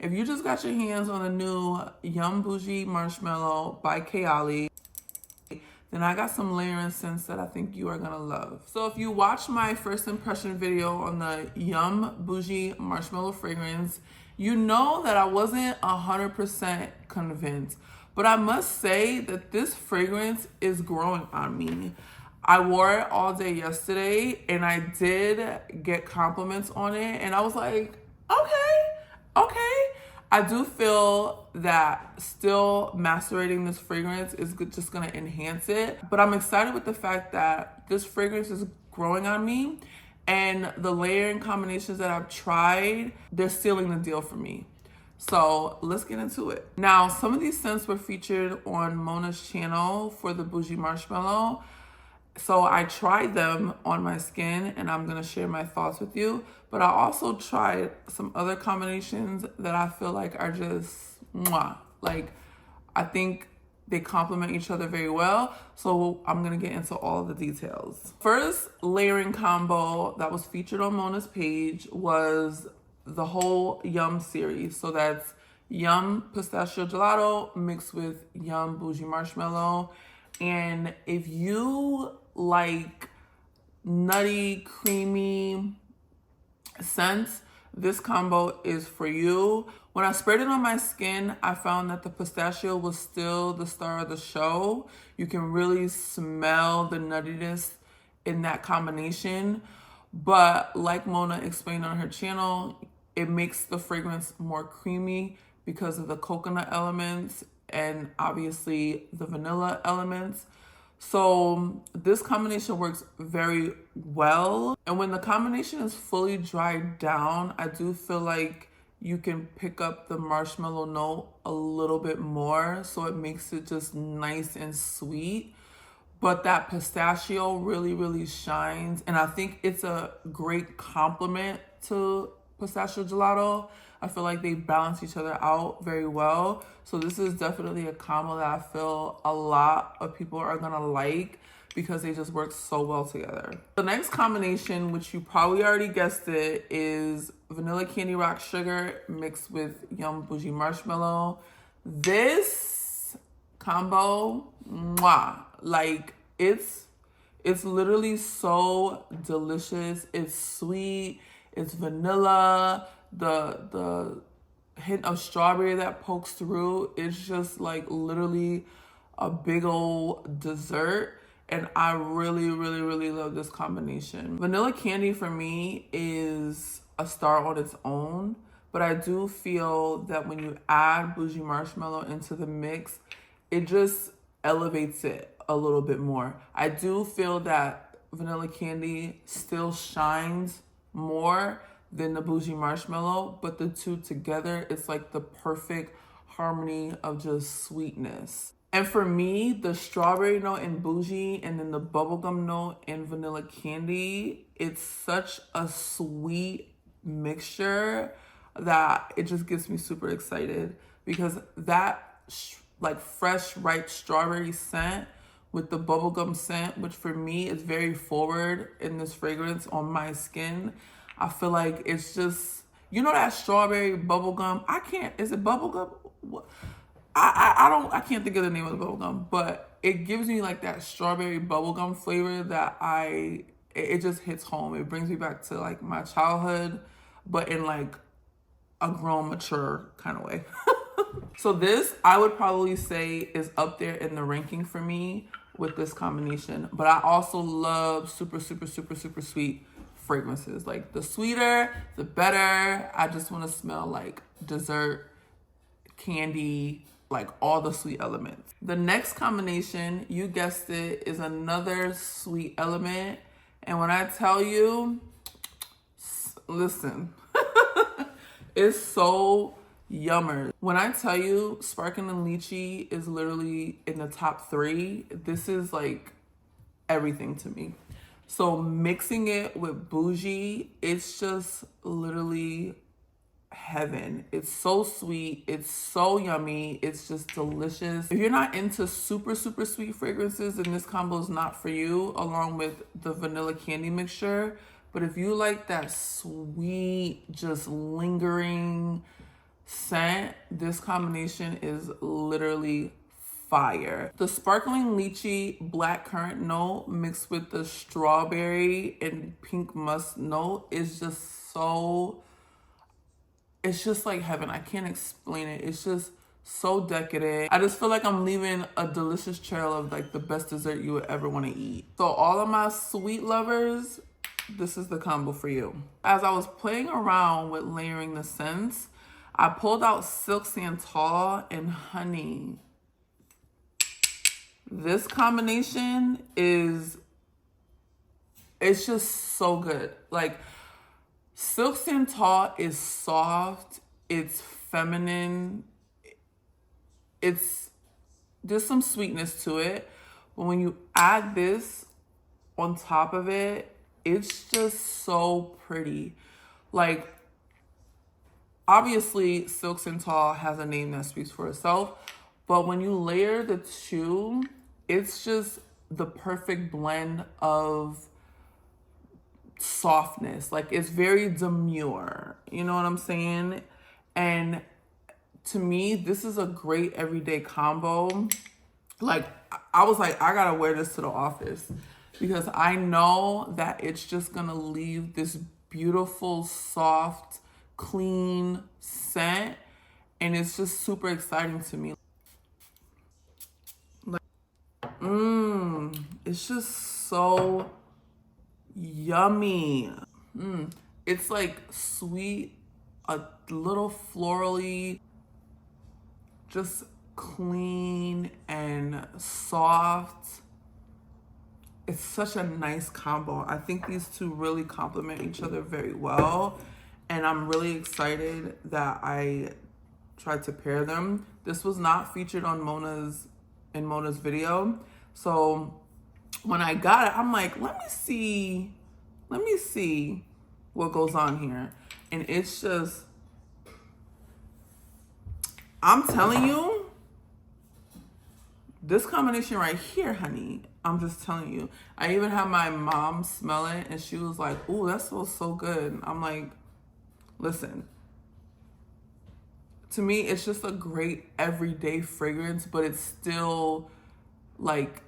If you just got your hands on the new Yum Boujee Marshmallow by Kayali, then I got some layering scents that I think you are gonna love. So if you watched my first impression video on the Yum Boujee Marshmallow fragrance, you know that I wasn't 100% convinced. But I must say that this fragrance is growing on me. I wore it all day yesterday and I did get compliments on it. And I was like, okay. I do feel that still macerating this fragrance is just gonna enhance it. But I'm excited with the fact that this fragrance is growing on me, and the layering combinations that I've tried, they're sealing the deal for me. So let's get into it. Now, some of these scents were featured on Mona's channel for the Bougie Marshmallow. So I tried them on my skin and I'm gonna share my thoughts with you. But I also tried some other combinations that I feel like are just mwah. Like, I think they complement each other very well. So I'm gonna get into all the details. First layering combo that was featured on Mona's page was the whole Yum series. So that's Yum Pistachio Gelato mixed with Yum Boujee Marshmallow. And if you like nutty, creamy scents, this combo is for you. When I sprayed it on my skin, I found that the pistachio was still the star of the show. You can really smell the nuttiness in that combination. But like Mona explained on her channel, it makes the fragrance more creamy because of the coconut elements and obviously the vanilla elements. So this combination works very well. And when the combination is fully dried down, I do feel like you can pick up the marshmallow note a little bit more. So it makes it just nice and sweet. But that pistachio really, really shines. And I think it's a great complement to pistachio gelato. I feel like they balance each other out very well. So this is definitely a combo that I feel a lot of people are gonna like because they just work so well together. The next combination, which you probably already guessed it, is vanilla candy rock sugar mixed with Yum Boujee Marshmallow. This combo, mwah, like it's literally so delicious. It's sweet, it's vanilla, the hint of strawberry that pokes through, it's just like literally a big old dessert. And I really, really, really love this combination. Vanilla candy for me is a star on its own, but I do feel that when you add Bougie Marshmallow into the mix, it just elevates it a little bit more. I do feel that vanilla candy still shines more than the Bougie Marshmallow, but the two together, it's like the perfect harmony of just sweetness. And for me, the strawberry note in Bougie and then the bubblegum note in vanilla candy, it's such a sweet mixture that it just gets me super excited because that like fresh, ripe strawberry scent with the bubblegum scent, which for me is very forward in this fragrance on my skin. I feel like it's just, you know, that strawberry bubblegum. Is it bubblegum? I can't think of the name of the bubblegum, but it gives me like that strawberry bubblegum flavor that it just hits home. It brings me back to like my childhood, but in like a grown, mature kind of way. So this, I would probably say, is up there in the ranking for me with this combination. But I also love super, super, super, super sweet fragrances. Like the sweeter, the better. I just want to smell like dessert, candy, like all the sweet elements. The next combination, you guessed it, is another sweet element. And when I tell you, listen, it's so yummer. When I tell you sparkling lychee is literally in the top 3, this is like everything to me. So mixing it with Bougie, it's just literally heaven. It's so sweet. It's so yummy. It's just delicious. If you're not into super, super sweet fragrances, then this combo is not for you, along with the vanilla candy mixture. But if you like that sweet, just lingering, scent, this combination is literally fire. The sparkling lychee black currant note mixed with the strawberry and pink musk note is just so, it's just like heaven. I can't explain it. It's just so decadent. I just feel like I'm leaving a delicious trail of like the best dessert you would ever want to eat. So all of my sweet lovers, this is the combo for you. As I was playing around with layering the scents, I pulled out Silk Santal and Honey. This combination is, it's just so good. Like, Silk Santal is soft, it's feminine, there's some sweetness to it. But when you add this on top of it, it's just so pretty. Like, obviously, Silk Santal has a name that speaks for itself. But when you layer the two, it's just the perfect blend of softness. Like, it's very demure. You know what I'm saying? And to me, this is a great everyday combo. Like, I was like, I gotta wear this to the office because I know that it's just gonna leave this beautiful, soft, clean scent. And it's just super exciting to me. Like, it's just so yummy. It's like sweet, a little florally, just clean and soft. It's such a nice combo. I think these two really complement each other very well. And I'm really excited that I tried to pair them. This was not featured on Mona's video. So when I got it, I'm like, let me see what goes on here. And it's just, I'm telling you, this combination right here, honey, I'm just telling you. I even had my mom smell it and she was like, ooh, that smells so good. I'm like, listen, to me, it's just a great everyday fragrance, but it's still like,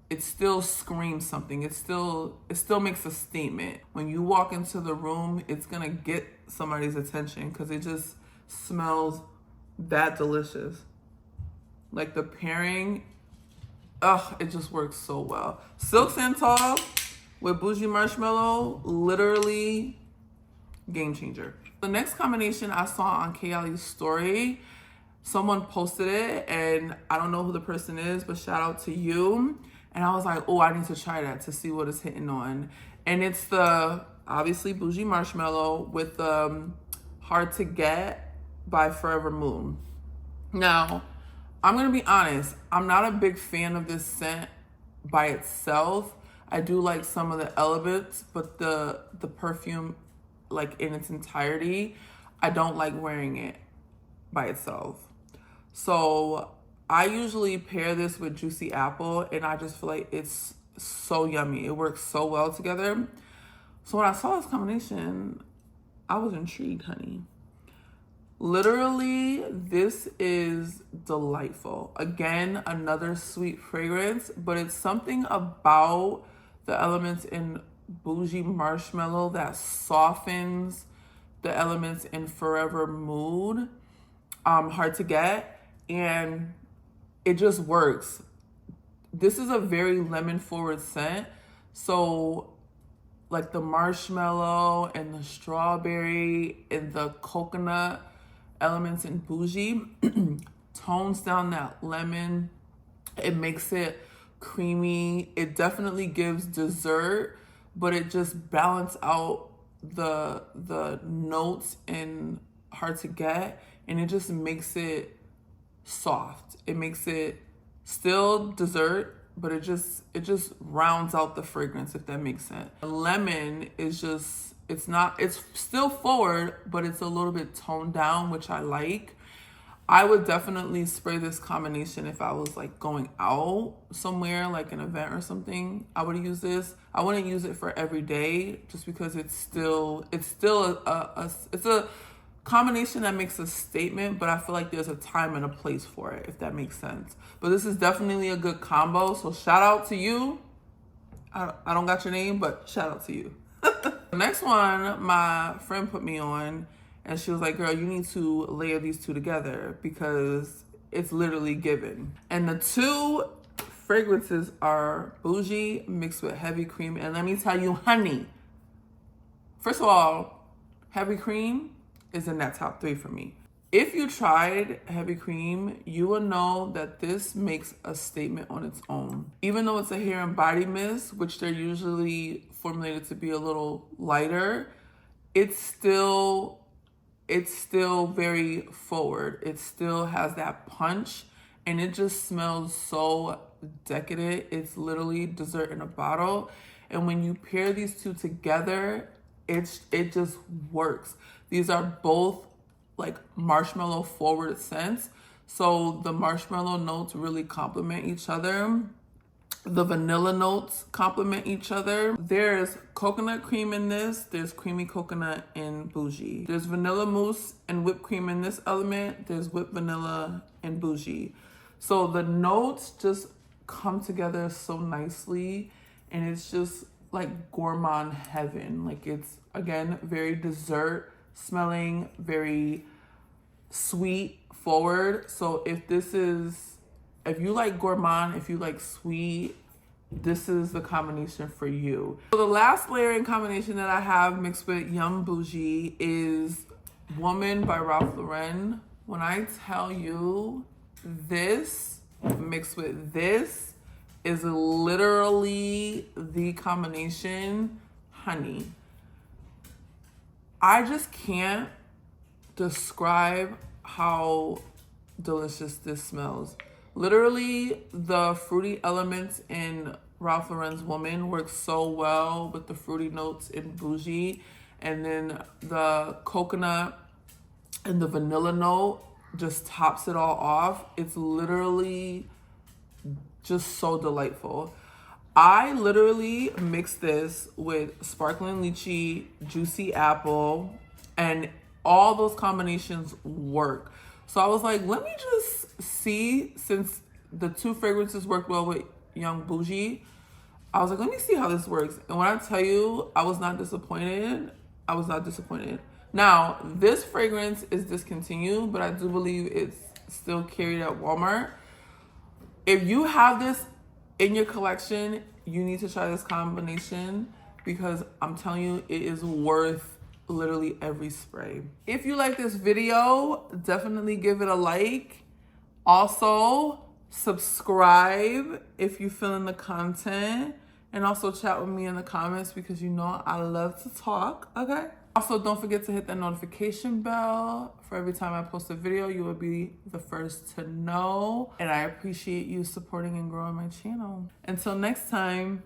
it still screams something. It still makes a statement. When you walk into the room, it's gonna get somebody's attention because it just smells that delicious. Like the pairing, it just works so well. Silk Santal with Bougie Marshmallow, literally game changer. The next combination I saw on Kayali's story, someone posted it and I don't know who the person is, but shout out to you. And I was like, oh, I need to try that to see what it's hitting on. And it's the, obviously, Bougie Marshmallow with Hard to Get by Forever Moon. Now, I'm going to be honest. I'm not a big fan of this scent by itself. I do like some of the elements, but the perfume, like in its entirety, I don't like wearing it by itself. So I usually pair this with Juicy Apple, and I just feel like it's so yummy. It works so well together. So when I saw this combination, I was intrigued, honey. Literally, this is delightful. Again, another sweet fragrance, but it's something about the elements in Bougie Marshmallow that softens the elements in Forever Mood, Hard to Get, and it just works. This is a very lemon forward scent. So like the marshmallow and the strawberry and the coconut elements in Bougie tones down that lemon. It makes it creamy. It definitely gives dessert, but it just balances out the notes in Hard to Get, and it just makes it soft. It makes it still dessert, but it just rounds out the fragrance, if that makes sense. The lemon is just, it's still forward, but it's a little bit toned down, which I like. I would definitely spray this combination if I was like going out somewhere, like an event or something. I would use this. I wouldn't use it for every day just because it's a combination that makes a statement, but I feel like there's a time and a place for it, if that makes sense. But this is definitely a good combo. So shout out to you. I don't got your name, but shout out to you. The next one, my friend put me on, and she was like, girl, you need to layer these two together because it's literally given. And the two fragrances are Bougie mixed with heavy cream. And let me tell you, honey, first of all, heavy cream is in that top 3 for me. If you tried heavy cream, you will know that this makes a statement on its own. Even though it's a hair and body mist, which they're usually formulated to be a little lighter, it's still very forward. It still has that punch, and it just smells so decadent. It's literally dessert in a bottle. And when you pair these two together, it just works. These are both like marshmallow forward scents. So the marshmallow notes really complement each other. The vanilla notes complement each other. There's coconut cream in this. There's creamy coconut in Bougie. There's vanilla mousse and whipped cream in this element. There's whipped vanilla in Bougie. So the notes just come together so nicely, and it's just like gourmand heaven. Like it's, again, very dessert smelling, very sweet forward. So if you like gourmand, if you like sweet, this is the combination for you. So the last layering combination that I have mixed with Yum Boujee is Woman by Ralph Lauren. When I tell you this mixed with this is literally the combination, honey, I just can't describe how delicious this smells. Literally, the fruity elements in Ralph Lauren's Woman work so well with the fruity notes in Bougie, and then the coconut and the vanilla note just tops it all off. It's literally just so delightful. I literally mixed this with sparkling lychee, juicy apple, and all those combinations work. So I was like, let me just see, since the two fragrances worked well with Yum Boujee, I was like, let me see how this works. And when I tell you, I was not disappointed. I was not disappointed. Now, this fragrance is discontinued, but I do believe it's still carried at Walmart. If you have this in your collection, you need to try this combination because I'm telling you, it is worth literally every spray. If you like this video, definitely give it a like. Also, subscribe if you're feeling the content, and also chat with me in the comments because you know I love to talk, okay? Also, don't forget to hit that notification bell. For every time I post a video, you will be the first to know. And I appreciate you supporting and growing my channel. Until next time.